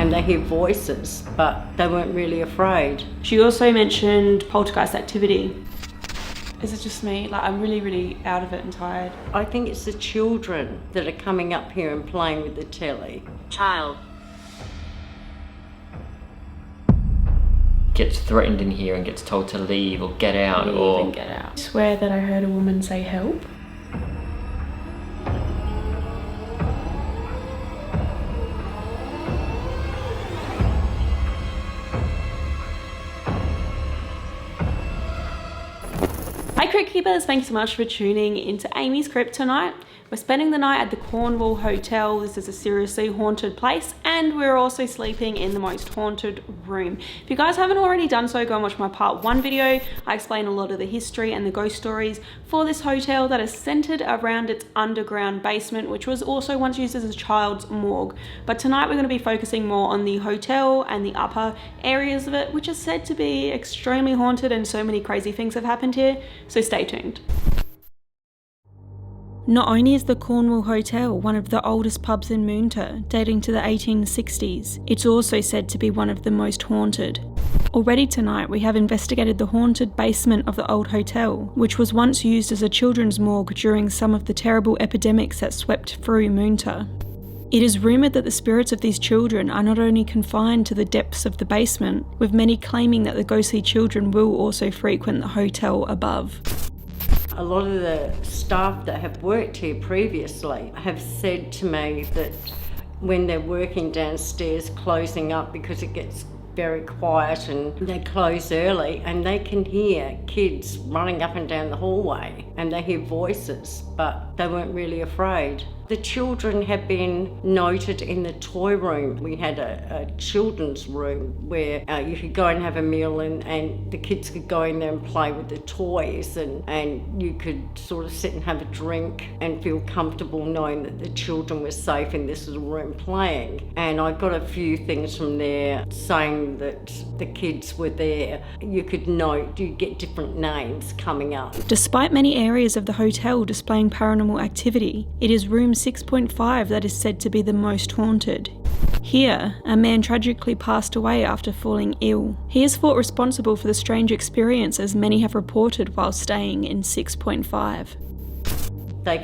and they hear voices, but they weren't really afraid. She also mentioned poltergeist activity. Is it just me? Like, I'm really out of it and tired. I think it's the children that are coming up here and playing with the telly. Child. Gets threatened in here and gets told to leave or get out Leave and get out. I swear that I heard a woman say help. Hi Crypt Keepers, thanks so much for tuning into Amy's Crypt tonight. We're spending the night at the Cornwall Hotel. This is a seriously haunted place, and we're also sleeping in the most haunted room. If you guys haven't already done so, go and watch my part 1 video. I explain a lot of the history and the ghost stories for this hotel that is centered around its underground basement, which was also once used as a child's morgue. But tonight we're going to be focusing more on the hotel and the upper areas of it, which is said to be extremely haunted, and so many crazy things have happened here, so stay tuned. Not only is the Cornwall Hotel one of the oldest pubs in Moonta, dating to the 1860s, it's also said to be one of the most haunted. Already tonight we have investigated the haunted basement of the old hotel, which was once used as a children's morgue during some of the terrible epidemics that swept through Moonta. It is rumoured that the spirits of these children are not only confined to the depths of the basement, with many claiming that the ghostly children will also frequent the hotel above. A lot of the staff that have worked here previously have said to me that when they're working downstairs closing up, because it gets very quiet and they close early, and they can hear kids running up and down the hallway and they hear voices, but they weren't really afraid. The children have been noted in the toy room. We had a children's room where you could go and have a meal, and the kids could go in there and play with the toys, and you could sort of sit and have a drink and feel comfortable knowing that the children were safe in this little room playing. And I got a few things from there saying that the kids were there. You could note, you get different names coming up. Despite many areas of the hotel displaying paranormal activity, it is room 6.5 that is said to be the most haunted. Here, a man tragically passed away after falling ill. He is thought responsible for the strange experiences many have reported while staying in 6.5. They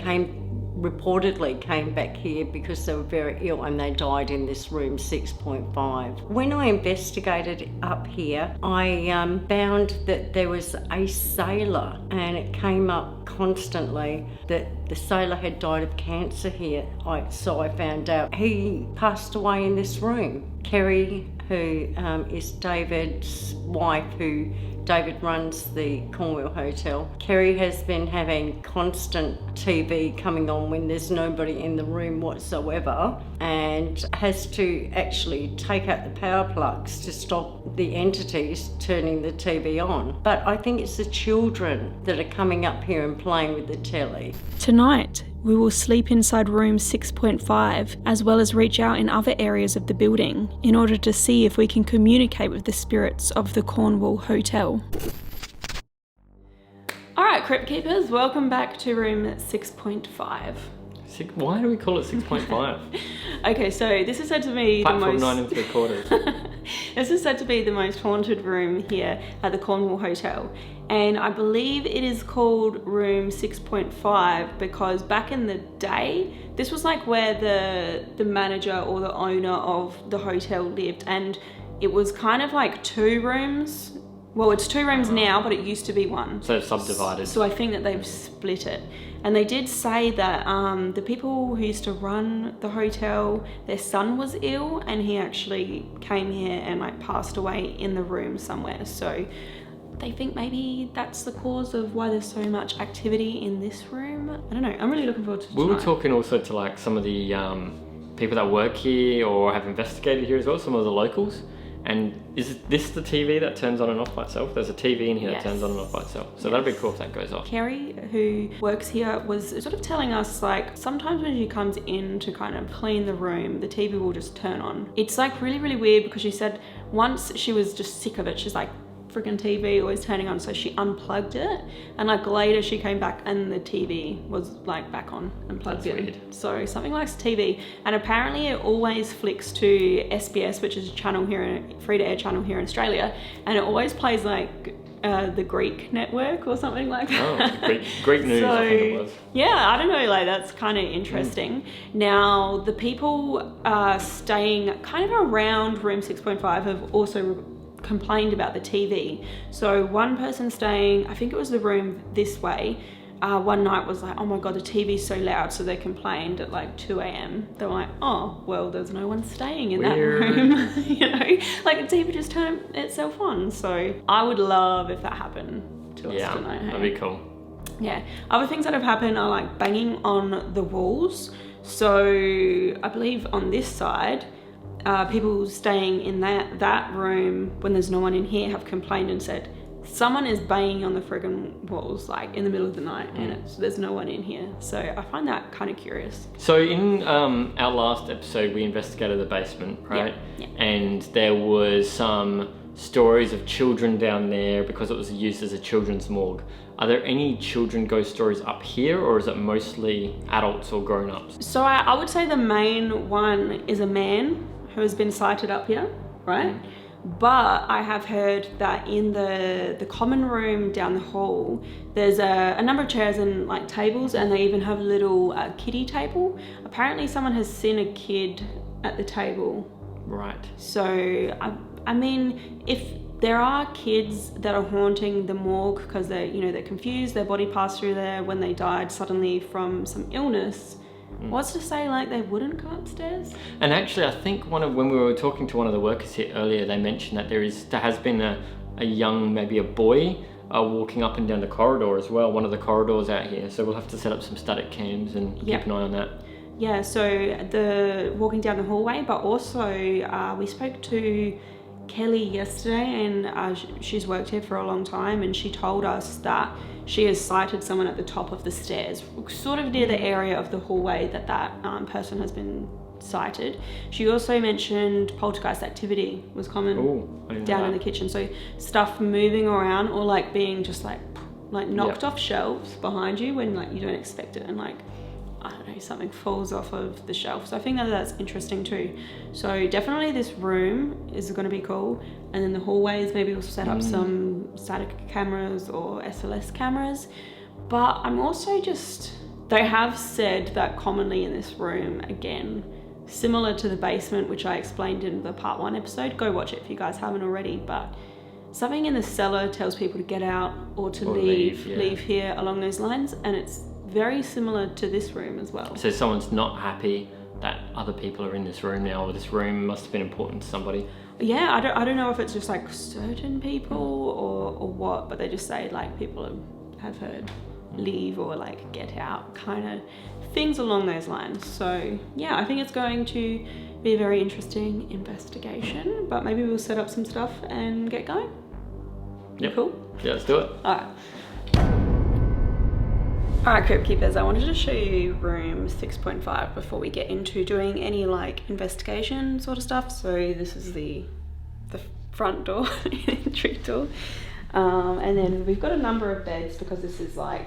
reportedly came back here because they were very ill, and they died in this room 6.5. When I investigated up here, I found that there was a sailor, and it came up constantly that the sailor had died of cancer here. So I found out he passed away in this room. Kerry, who is David's wife, who David runs the Cornwall Hotel. Kerry has been having constant TV coming on when there's nobody in the room whatsoever, and has to actually take out the power plugs to stop the entities turning the TV on. But I think it's the children that are coming up here and playing with the telly. Tonight, we will sleep inside room 6.5, as well as reach out in other areas of the building in order to see if we can communicate with the spirits of the Cornwall Hotel. Alright, Crypt Keepers, welcome back to room 6.5. Why do we call it 6.5? Okay, so this is said to be Platform 9 3/4. This is said to be the most haunted room here at the Cornwall Hotel, and I believe it is called room 6.5 because back in the day, this was like where the manager or the owner of the hotel lived, and it was kind of like 2 rooms. Well, it's 2 rooms now, but it used to be 1. So it's subdivided. So I think that they've split it. And they did say that the people who used to run the hotel, their son was ill, and he actually came here and like passed away in the room somewhere. So they think maybe that's the cause of why there's so much activity in this room. I don't know. I'm really looking forward to tonight. We were talking also to like some of the people that work here or have investigated here as well, some of the locals. And is this the TV that turns on and off by itself? There's a TV in here that turns on and off by itself. So that'd be cool if that goes off. Kerry, who works here, was sort of telling us like sometimes when she comes in to kind of clean the room, the TV will just turn on. It's like really, really weird because she said once she was just sick of it. She's like, freaking TV always turning on, so she unplugged it, and like later she came back and the TV was like back on and plugged in. Weird. So something likes TV, and apparently it always flicks to SBS, which is a channel here, free to air channel here in Australia, and it always plays like the Greek network or something like that. Oh, Greek news, So, I think it was. yeah, I don't know, like that's kind of interesting. Now, the people staying kind of around room 6.5 have also complained about the TV. So one person staying, I think it was the room this way, one night was like, oh my God, the TV's so loud. So they complained at like 2 a.m. They were like, oh, well, there's no one staying in Weird. that room. You know, like the TV just turned itself on. So I would love if that happened to us tonight. Hey? That'd be cool. Yeah. Other things that have happened are like banging on the walls. So I believe on this side, people staying in that room when there's no one in here have complained and said, someone is banging on the friggin' walls like in the middle of the night and there's no one in here. So I find that kind of curious. So in our last episode, we investigated the basement, right? Yeah. And there was some stories of children down there because it was used as a children's morgue. Are there any children ghost stories up here, or is it mostly adults or grown-ups? So I would say the main one is a man who has been sighted up here, right? But I have heard that in the common room down the hall, there's a number of chairs and like tables, and they even have a little kiddie table. Apparently someone has seen a kid at the table. Right. So, I mean, if there are kids that are haunting the morgue because they're confused, their body passed through there when they died suddenly from some illness, what's to say like they wouldn't come upstairs? And actually, I think when we were talking to one of the workers here earlier, they mentioned that there has been a young, maybe a boy, walking up and down the corridor as well, one of the corridors out here. So we'll have to set up some static cams and keep an eye on that. Yeah, so the walking down the hallway, but also we spoke to Kelly yesterday, and she's worked here for a long time, and she told us that she has sighted someone at the top of the stairs, sort of near the area of the hallway that person has been sighted. She also mentioned poltergeist activity was common down in the kitchen. So stuff moving around or like being just like knocked off shelves behind you when like you don't expect it, and like, I don't know, something falls off of the shelf. So I think that's interesting too. So definitely this room is going to be cool. And then the hallways, maybe we'll set up some static cameras or SLS cameras. But I'm also they have said that commonly in this room, again, similar to the basement, which I explained in the part 1 episode, go watch it if you guys haven't already, but something in the cellar tells people to get out or to leave here along those lines. And it's very similar to this room as well. So someone's not happy that other people are in this room now, or this room must have been important to somebody. Yeah, I don't know if it's just like certain people or what, but they just say like people have heard leave or like get out, kind of things along those lines. So yeah, I think it's going to be a very interesting investigation, but maybe we'll set up some stuff and get going. Yep. Cool? Yeah, let's do it. Alright, Crypt Keepers, I wanted to show you room 6.5 before we get into doing any like investigation sort of stuff. So this is the front door, entry door. And then we've got a number of beds because this is like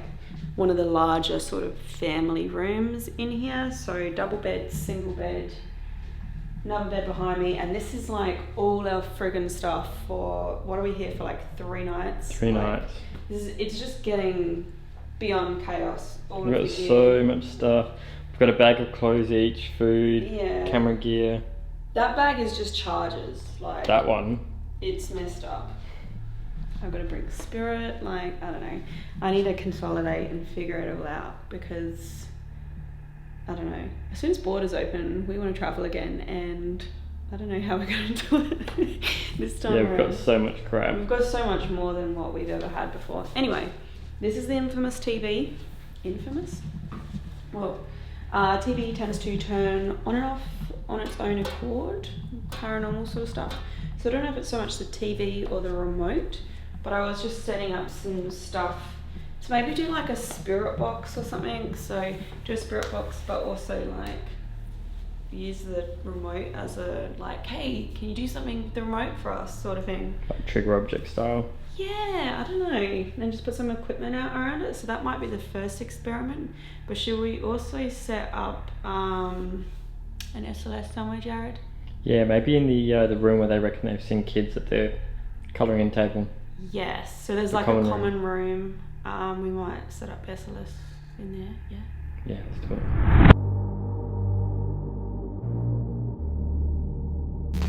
one of the larger sort of family rooms in here. So double bed, single bed, another bed behind me, and this is like all our friggin' stuff for, what are we here for, like 3 nights? 3 nights. It's just getting beyond chaos. We've got so much stuff. We've got a bag of clothes each, food, camera gear. That bag is just chargers. Like that one. It's messed up. I've got to bring spirit, like, I don't know. I need to consolidate and figure it all out because, I don't know. As soon as borders open, we want to travel again, and I don't know how we're going to do it this time around. We've got so much crap. We've got so much more than what we've ever had before. Anyway, this is the infamous TV. Infamous? Well, TV tends to turn on and off on its own accord, paranormal sort of stuff. So I don't know if it's so much the TV or the remote, but I was just setting up some stuff to maybe do like a spirit box or something. So do a spirit box, but also like use the remote as a like, hey, can you do something with the remote for us, sort of thing. Like trigger object style. Yeah, I don't know. And then just put some equipment out around it. So that might be the first experiment. But should we also set up an SLS somewhere, Jared? Yeah, maybe in the room where they reckon they've seen kids at the colouring in table. Yes. So there's like a common room. We might set up SLS in there. Yeah. Yeah, let's do it.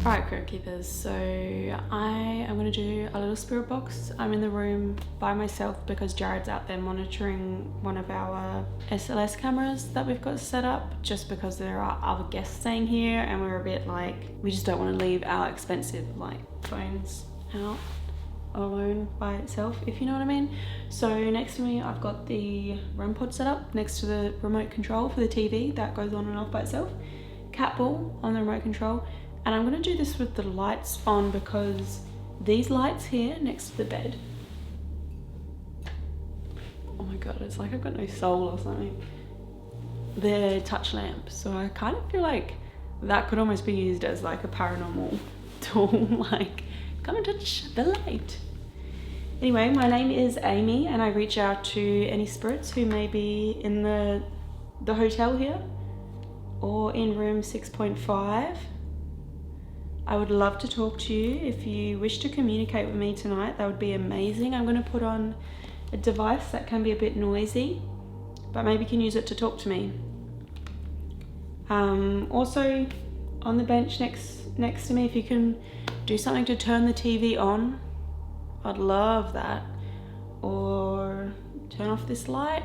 Alright, Crypt Keepers, so I am going to do a little spirit box. I'm in the room by myself because Jared's out there monitoring one of our SLS cameras that we've got set up, just because there are other guests staying here and we're a bit like, we just don't want to leave our expensive like phones out alone by itself, if you know what I mean. So next to me I've got the REM pod set up next to the remote control for the TV that goes on and off by itself, cat ball on the remote control. And I'm going to do this with the lights on because these lights here next to the bed, oh my god, it's like I've got no soul or something. They're touch lamps, so I kind of feel like that could almost be used as like a paranormal tool, like come and touch the light. Anyway, my name is Amy and I reach out to any spirits who may be in the hotel here or in room 6.5. I would love to talk to you. If you wish to communicate with me tonight, that would be amazing. I'm going to put on a device that can be a bit noisy, but maybe you can use it to talk to me. Also, on the bench next to me, if you can do something to turn the TV on, I'd love that. Or turn off this light,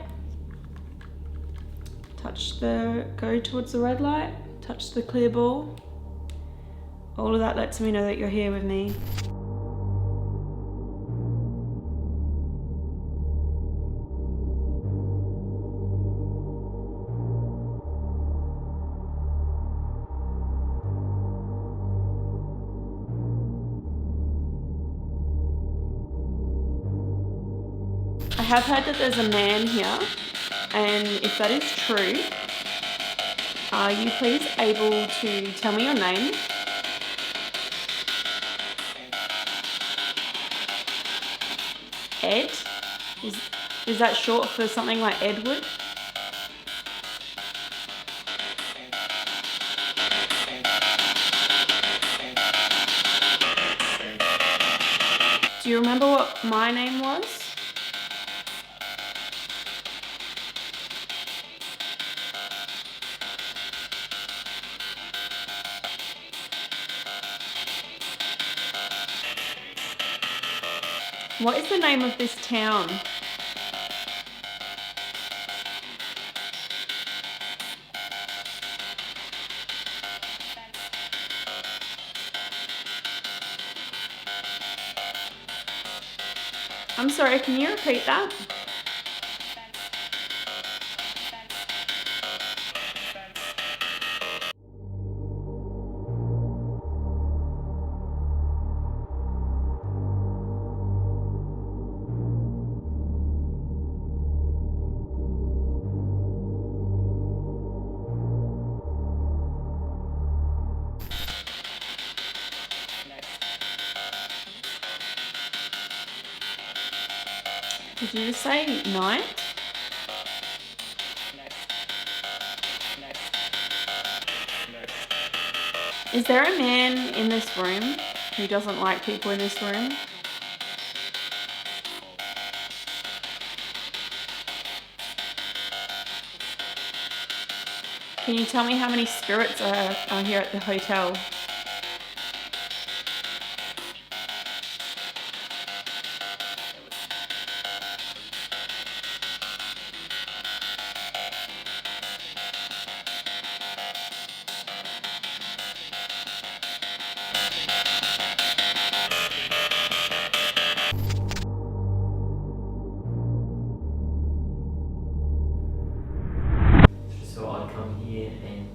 go towards the red light, touch the clear ball. All of that lets me know that you're here with me. I have heard that there's a man here, and if that is true, are you please able to tell me your name? Ed? Is that short for something like Edward? Do you remember what my name was? What is the name of this town? I'm sorry, can you repeat that? Did you just say night? Is there a man in this room who doesn't like people in this room? Can you tell me how many spirits are here at the hotel? So I'd come here and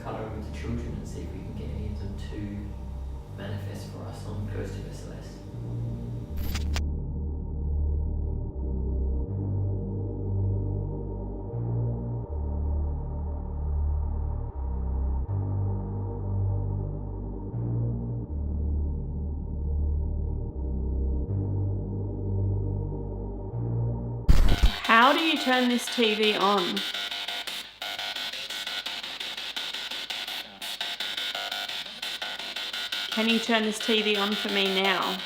colour with the children and see if we can get any of them to manifest for us on Ghost of SLS. How do you turn this TV on? Can you turn this TV on for me now?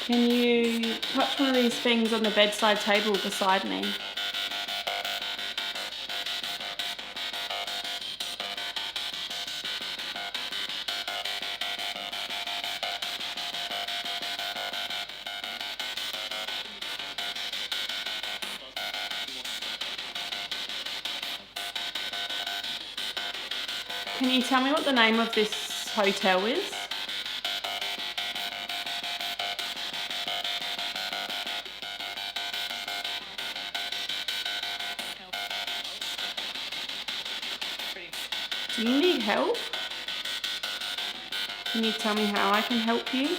Can you touch one of these things on the bedside table beside me? Can you tell me what the name of this hotel is? Do you need help? Can you tell me how I can help you?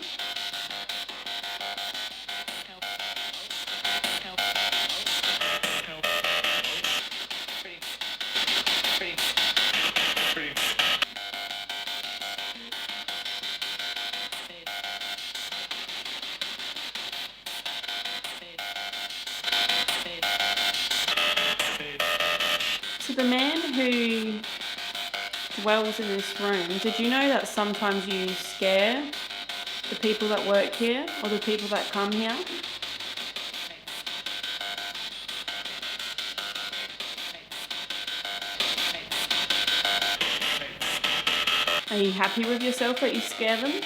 So the man who dwells in this room, did you know that sometimes you scare the people that work here or the people that come here? Are you happy with yourself that you scare them?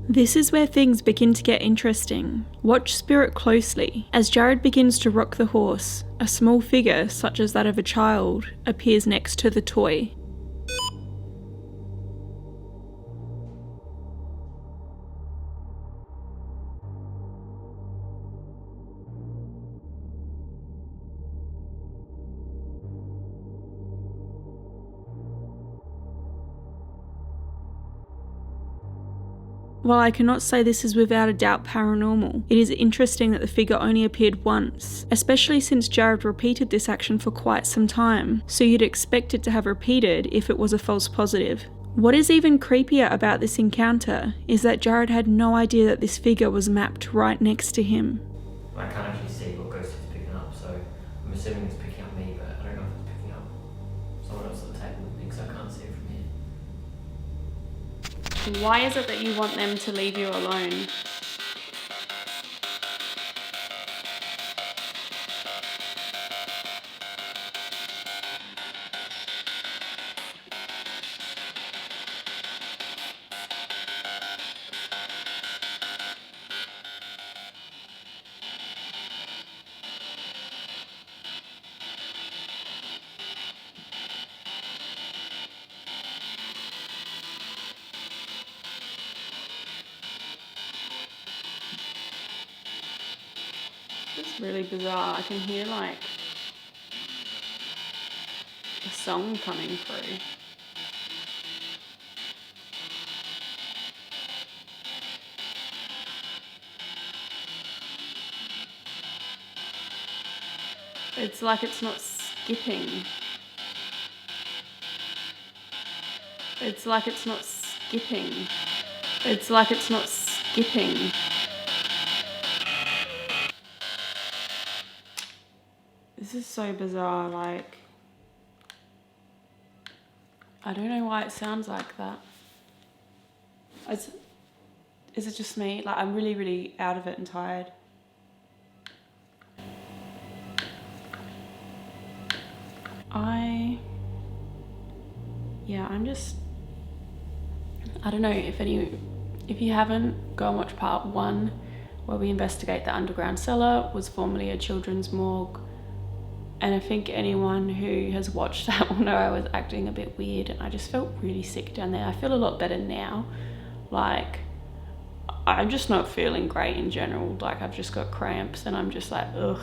This is where things begin to get interesting. Watch Spirit closely. As Jared begins to rock the horse, a small figure, such as that of a child, appears next to the toy. While I cannot say this is without a doubt paranormal, it is interesting that the figure only appeared once, especially since Jared repeated this action for quite some time, so you'd expect it to have repeated if it was a false positive. What is even creepier about this encounter is that Jared had no idea that this figure was mapped right next to him. I can't actually see what ghost is picking up, so I'm assuming it's picking up me, but I don't know if it's picking up someone else at the table because I can't see it from here. Why is it that you want them to leave you alone? It's really bizarre. I can hear like a song coming through. It's like it's not skipping. It's like it's not skipping. It's like it's not skipping. This is so bizarre, like, I don't know why it sounds like that. Is it just me? Like, I'm really, really out of it and tired. I don't know if you haven't, go and watch part 1 where we investigate the underground cellar. Was formerly a children's morgue. And I think anyone who has watched that will know I was acting a bit weird and I just felt really sick down there. I feel a lot better now. Like, I'm just not feeling great in general. Like, I've just got cramps and I'm just like, ugh.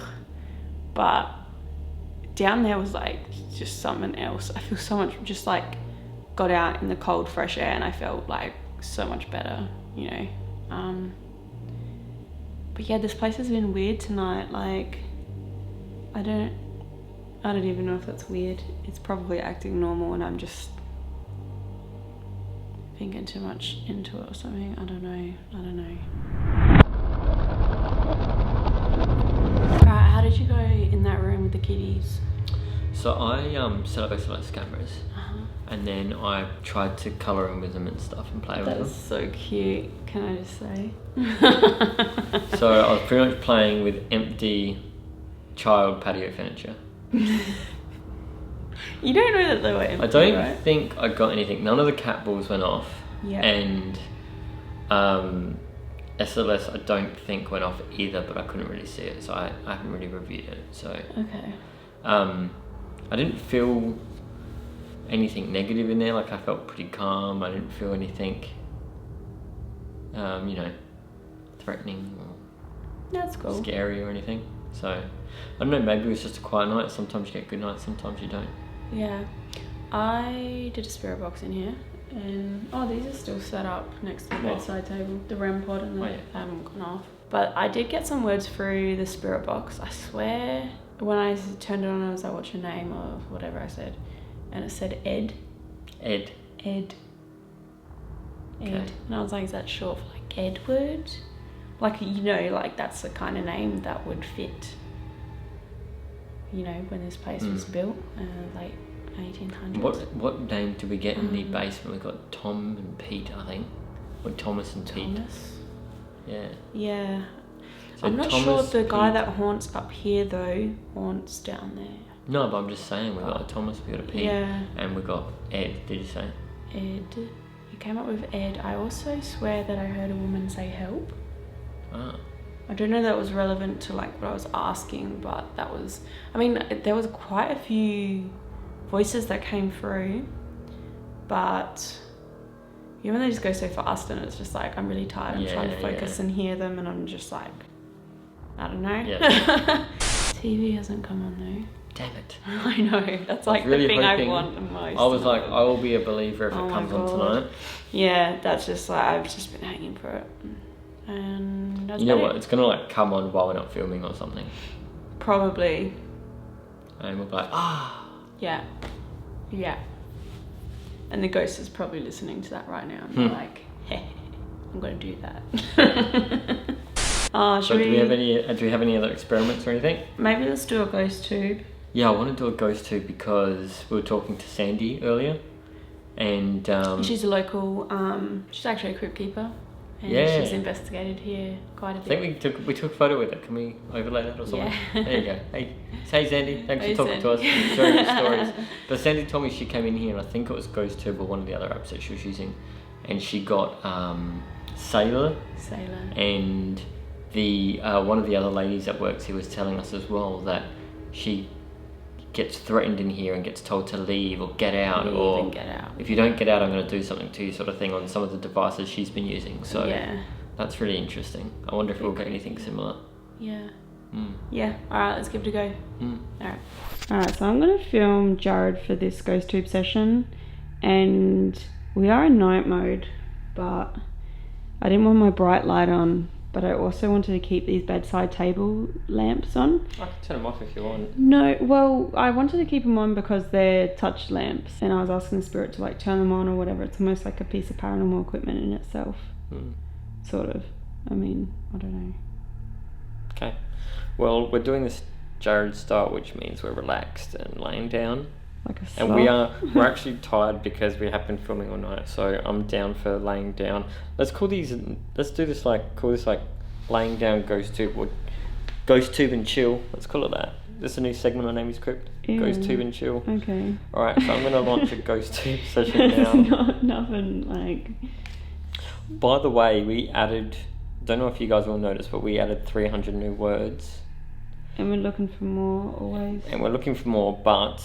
But down there was like just something else. I feel so much, just like got out in the cold, fresh air and I felt like so much better, you know. But yeah, this place has been weird tonight. Like, I don't even know if that's weird. It's probably acting normal and I'm just thinking too much into it or something. I don't know. Alright, how did you go in that room with the kitties? So I set up SLS cameras, and then I tried to colour in with them and stuff and play with them. That's so cute, can I just say? So I was pretty much playing with empty child patio furniture. You don't know that they were empty, I don't right? think I got anything. None of the cat balls went off. Yeah. And SLS I don't think went off either, but I couldn't really see it, so I haven't really reviewed it. So Okay. I didn't feel anything negative in there. Like, I felt pretty calm. I didn't feel anything you know, threatening or That's cool. scary or anything. So I don't know, maybe it was just a quiet night. Sometimes you get good nights, sometimes you don't. Yeah. I did a spirit box in here and these are still set up next to the bedside table. The REM pod and they haven't gone off. But I did get some words through the spirit box. I swear when I turned it on I was like, what's your name or whatever I said, and it said Ed. Ed. Okay. And I was like, is that short for like Edward? Like, you know, like that's the kind of name that would fit, you know, when this place was built, like 1800s. What name did we get in the basement? We got Tom and Pete, I think. Or Thomas and Pete. Thomas? Yeah. Yeah. So I'm not Thomas, sure if the guy Pete. that haunts up here though haunts down there. No, but I'm just saying, we got a Thomas, we got a Pete, and we got Ed, did you say? Ed. You came up with Ed. I also swear that I heard a woman say help. Ah. I don't know if that was relevant to like what I was asking, but that was, I mean, there was quite a few voices that came through, but you know when they just go so fast and it's just like, I'm really tired, I'm trying to focus and hear them and I'm just like, I don't know. Yeah. TV hasn't come on though. Damn it. I know, that's like really the thing hoping, I want the most. I was like, I will be a believer if it comes on tonight. Yeah, that's just like, I've just been hanging for it. And that's you know what, it's gonna like come on while we're not filming or something. Probably. And we'll be like, Yeah. And the ghost is probably listening to that right now and they're like, hey, I'm gonna do that. So do we have any other experiments or anything? Maybe let's do a ghost tube. Yeah, I want to do a ghost tube because we were talking to Sandy earlier, and she's a local. She's actually a crypt keeper, and she's investigated here quite a bit. I think we took a photo with her. Can we overlay that or something? Yeah. There you go. Hey Sandy, thanks for talking to us, sharing your stories. But Sandy told me she came in here, and I think it was Ghost Tube or one of the other apps that she was using, and she got Sailor, and the one of the other ladies that works here was telling us as well that she gets threatened in here and gets told to leave or get out, if you don't get out I'm going to do something to you, sort of thing, on some of the devices she's been using. So that's really interesting. I wonder if we'll get anything similar. Yeah, alright, let's give it a go. Alright, so I'm going to film Jared for this ghost tube session, and we are in night mode, but I didn't want my bright light on, but I also wanted to keep these bedside table lamps on. I can turn them off if you want. No, well, I wanted to keep them on because they're touch lamps, and I was asking the spirit to like turn them on or whatever. It's almost like a piece of paranormal equipment in itself. Sort of. I mean, I don't know. Okay. Well, we're doing this Jared style, which means we're relaxed and laying down. Like a and we're actually tired because we have been filming all night, so I'm down for laying down. Call this like laying down ghost tube, or ghost tube and chill. Let's call it that. This is a new segment on AmysCrypt. Ghost tube and chill. Okay. Alright, so I'm gonna launch a ghost tube session now. It's not nothing like. By the way, we added, don't know if you guys will notice, but we added 300 new words. And we're looking for more always. And we're looking for more, but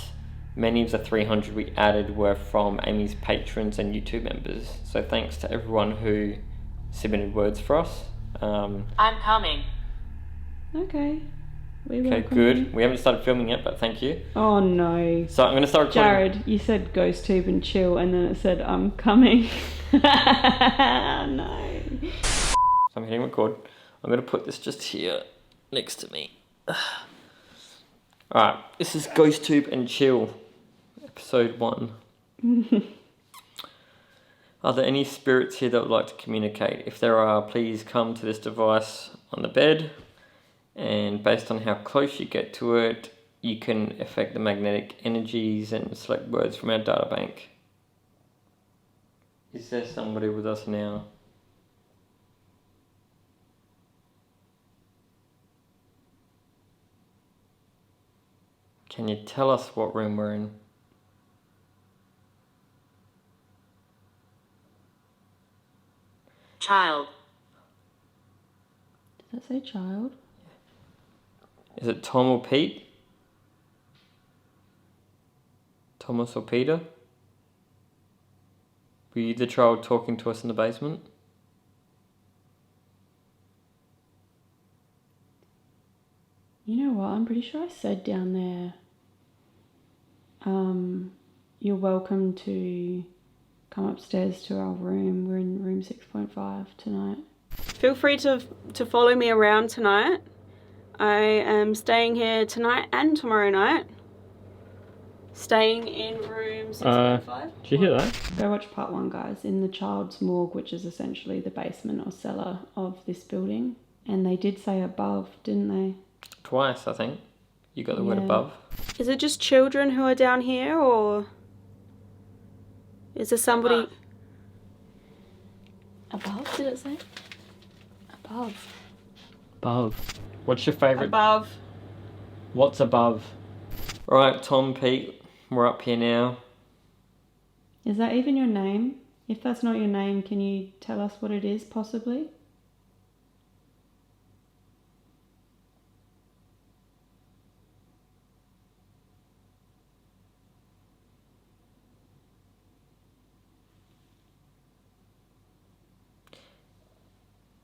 many of the 300 we added were from Amy's patrons and YouTube members. So thanks to everyone who submitted words for us. I'm coming. Okay. We Okay, welcome good. you. We haven't started filming yet, but thank you. Oh no. So I'm going to start recording. Jared, you said ghost tube and chill, and then it said I'm coming. No. So I'm hitting record. I'm going to put this just here next to me. Alright, this is Ghost Tube and Chill, episode 1. Are there any spirits here that would like to communicate? If there are, please come to this device on the bed, and based on how close you get to it, you can affect the magnetic energies and select words from our data bank. Is there somebody with us now? Can you tell us what room we're in? Child. Does that say child? Is it Tom or Pete? Thomas or Peter? Were you the child talking to us in the basement? You know what? I'm pretty sure I said down there, you're welcome to come upstairs to our room. We're in room 6.5 tonight. Feel free to follow me around tonight. I am staying here tonight and tomorrow night. Staying in room 6.5. Did you hear that? Go watch part 1, guys, in the child's morgue, which is essentially the basement or cellar of this building. And they did say above, didn't they? Twice, I think. You got the word above. Is it just children who are down here, or is there somebody above? Did it say above? Above. What's your favourite? Above. What's above? Alright, Tom, Pete, we're up here now. Is that even your name? If that's not your name, can you tell us what it is, possibly?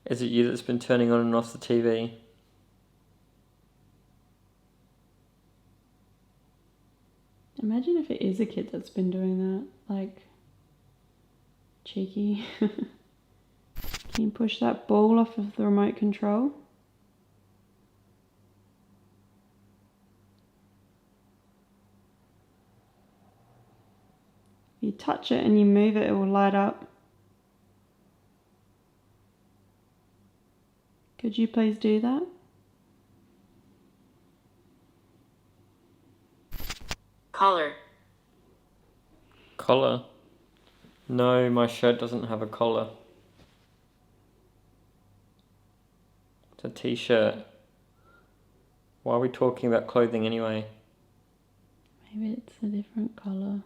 Is it you that's been turning on and off the TV? Imagine if it is a kid that's been doing that. Like, cheeky. Can you push that ball off of the remote control? If you touch it and you move it, it will light up. Could you please do that? Collar. Collar? No, my shirt doesn't have a collar. It's a t-shirt. Why are we talking about clothing anyway? Maybe it's a different colour.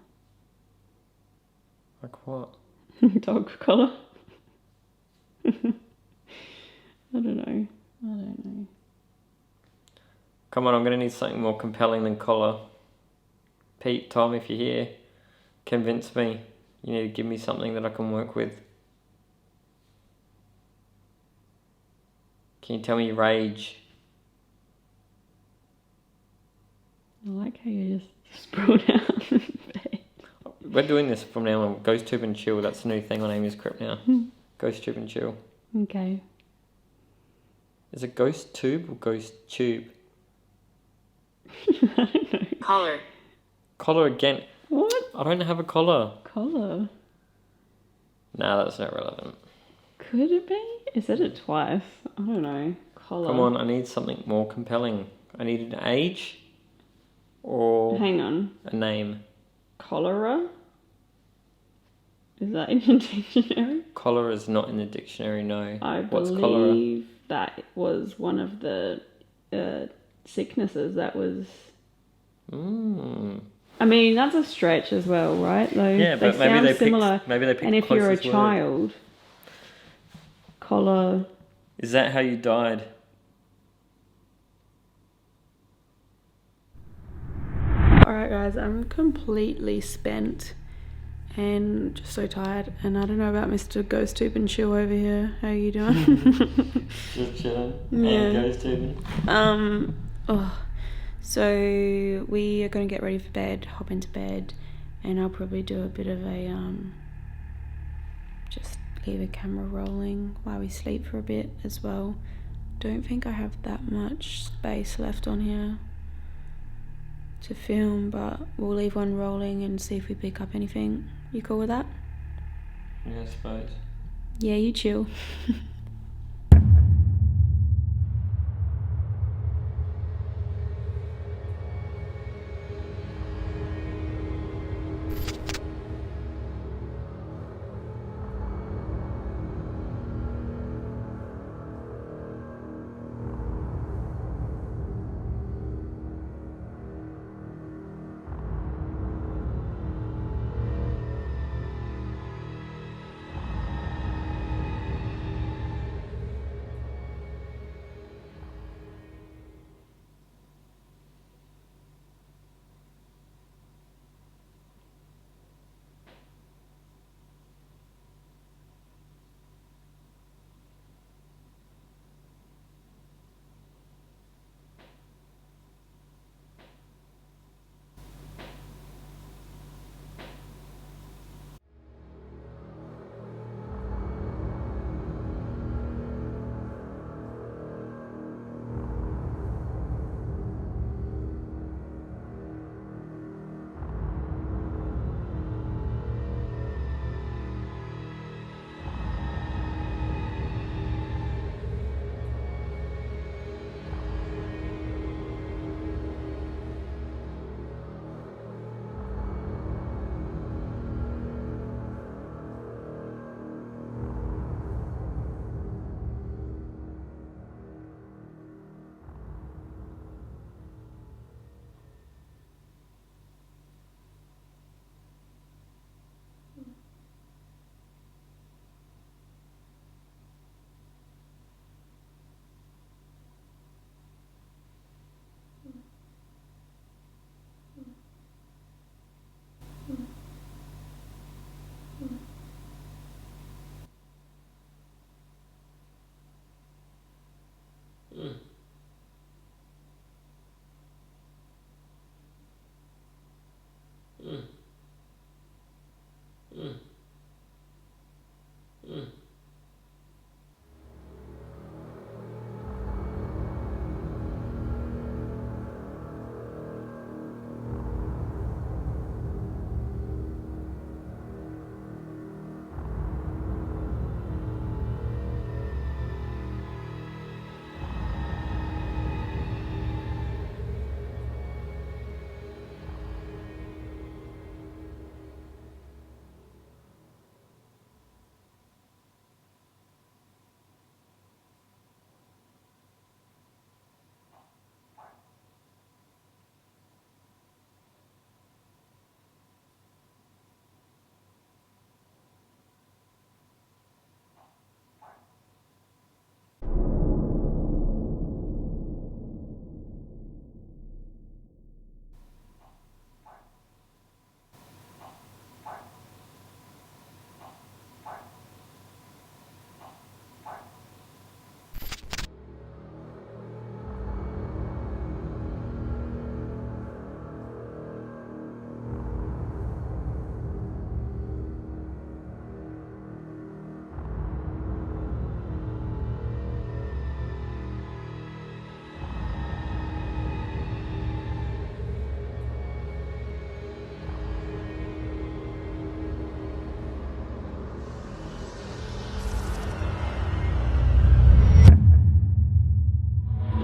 Like what? Dog collar. I don't know. Come on, I'm going to need something more compelling than collar. Pete, Tom, if you're here, convince me. You need to give me something that I can work with. Can you tell me rage? I like how you just sprawled out in bed. We're doing this from now on. Ghost Tube and Chill, that's the new thing on AmysCrypt now. Ghost Tube and Chill. Okay. Is it Ghost Tube or Ghost Tube? I don't know. Collar. Collar again. What? I don't have a collar. Collar? Nah, that's not relevant. Could it be? It said it twice. I don't know. Collar. Come on, I need something more compelling. I need an age or Hang on. a name. Cholera? Is that in your dictionary? Cholera is not in the dictionary, no. I What's believe cholera? that was one of the sicknesses that was... I mean, that's a stretch as well, right? Though Yeah, they but maybe sound they similar. picked, maybe they picked and the if you're a closest word. child, collar... Is that how you died? Alright guys, I'm completely spent and just so tired. And I don't know about Mr. Ghost Tube and Chill over here. How are you doing? Just chilling. Yeah. And ghost tubing. So we are going to get ready for bed, hop into bed, and I'll probably do a bit of a just leave a camera rolling while we sleep for a bit as well. Don't think I have that much space left on here to film, but we'll leave one rolling and see if we pick up anything. You cool with that? Yeah, I suppose. Yeah, you chill.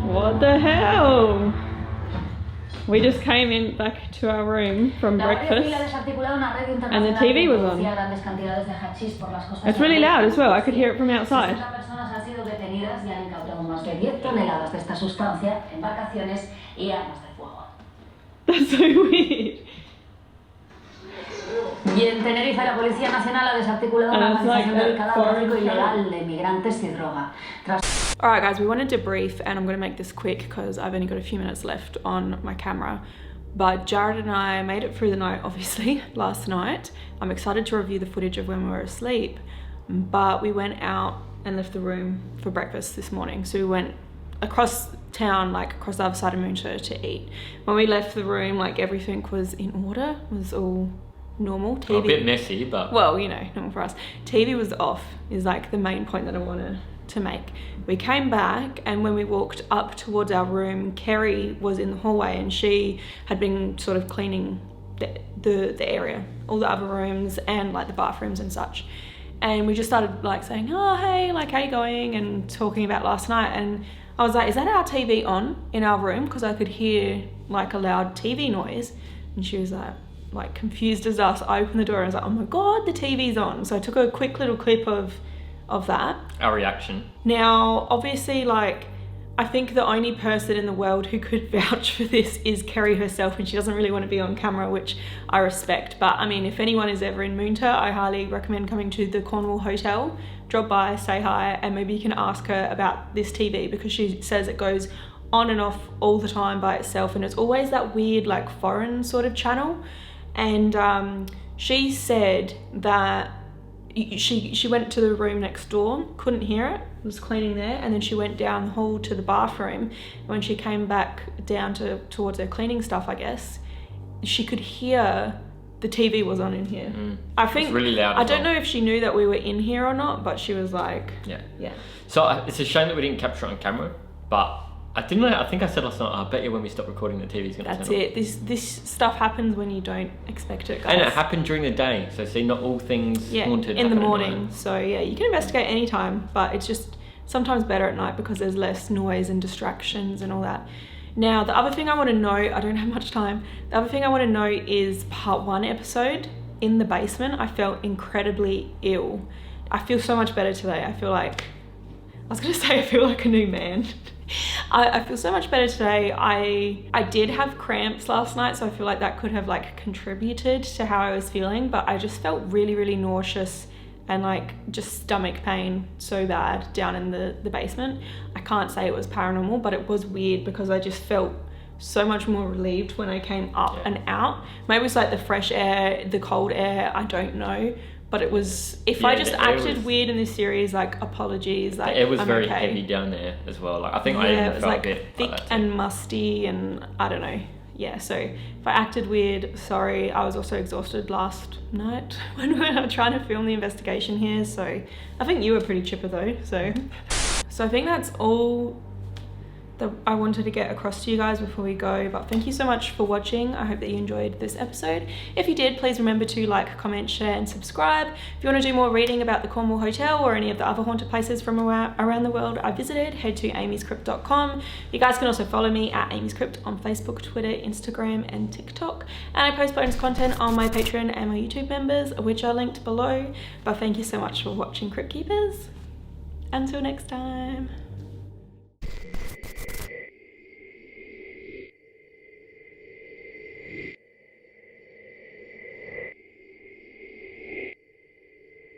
What the hell? We just came in back to our room from breakfast and the TV was on. It's really loud as well, I could hear it from outside. That's so weird. Y en Tenerife la Policía Nacional ha desarticulado una organización dedicada al tráfico ilegal de migrantes y droga. Alright guys, we wanted to debrief and I'm going to make this quick because I've only got a few minutes left on my camera. But Jared and I made it through the night, obviously, last night. I'm excited to review the footage of when we were asleep, but we went out and left the room for breakfast this morning. So we went across town, like across the other side of Moonta to eat. When we left the room, like everything was in order, was all normal. TV, a bit messy, but... Well, you know, normal for us. TV was off, is like the main point that I wanted to make. We came back, and when we walked up towards our room, Kerry was in the hallway and she had been sort of cleaning the area, all the other rooms and like the bathrooms and such. And we just started like saying, oh, hey, like, how you going? And talking about last night. And I was like, is that our TV on in our room? Because I could hear like a loud TV noise. And she was like confused as us. I opened the door and I was like, oh my God, the TV's on. So I took a quick little clip of that. Our reaction. Now, obviously, like, I think the only person in the world who could vouch for this is Kerry herself, and she doesn't really want to be on camera, which I respect. But I mean, if anyone is ever in Moonta, I highly recommend coming to the Cornwall hotel. Drop by, say hi, and maybe you can ask her about this TV, because she says it goes on and off all the time by itself, and it's always that weird like foreign sort of channel. And she said that she went to the room next door, couldn't hear it, was cleaning there, and then she went down the hall to the bathroom. And when she came back down towards her cleaning stuff, I guess, she could hear the TV was on in here. I think it's really loud. I don't know if she knew that we were in here or not, but she was like, yeah. So it's a shame that we didn't capture it on camera, but I think I said last night, I bet you when we stop recording, the TV's going to turn off. That's it. This stuff happens when you don't expect it, guys. And it happened during the day, so see, not all things haunted in the happen morning. at night. So yeah, you can investigate anytime, but it's just sometimes better at night because there's less noise and distractions and all that. Now, the other thing I want to know, I don't have much time, the other thing I want to know is part 1 episode in the basement. I felt incredibly ill. I feel so much better today. I feel like a new man. I feel so much better today. I did have cramps last night, so I feel like that could have like contributed to how I was feeling, but I just felt really, really nauseous and like just stomach pain so bad down in the basement. I can't say it was paranormal, but it was weird because I just felt so much more relieved when I came up and out. Maybe it was like the fresh air, the cold air, I don't know. But it was, if I just acted weird in this series, like, apologies. Like, it was very heavy down there as well. Like, I think I even felt like a bit thick like and musty, and I don't know. Yeah, so if I acted weird, sorry. I was also exhausted last night when we were trying to film the investigation here. So I think you were pretty chipper though. So I think that's all that I wanted to get across to you guys before we go, but thank you so much for watching. I hope that you enjoyed this episode. If you did, please remember to like, comment, share and subscribe. If you want to do more reading about the Cornwall Hotel or any of the other haunted places from around the world I visited, head to AmysCrypt.com. You guys can also follow me at AmysCrypt on Facebook, Twitter, Instagram and TikTok, and I post bonus content on my Patreon and my YouTube members, which are linked below. But thank you so much for watching, Crypt Keepers. Until next time.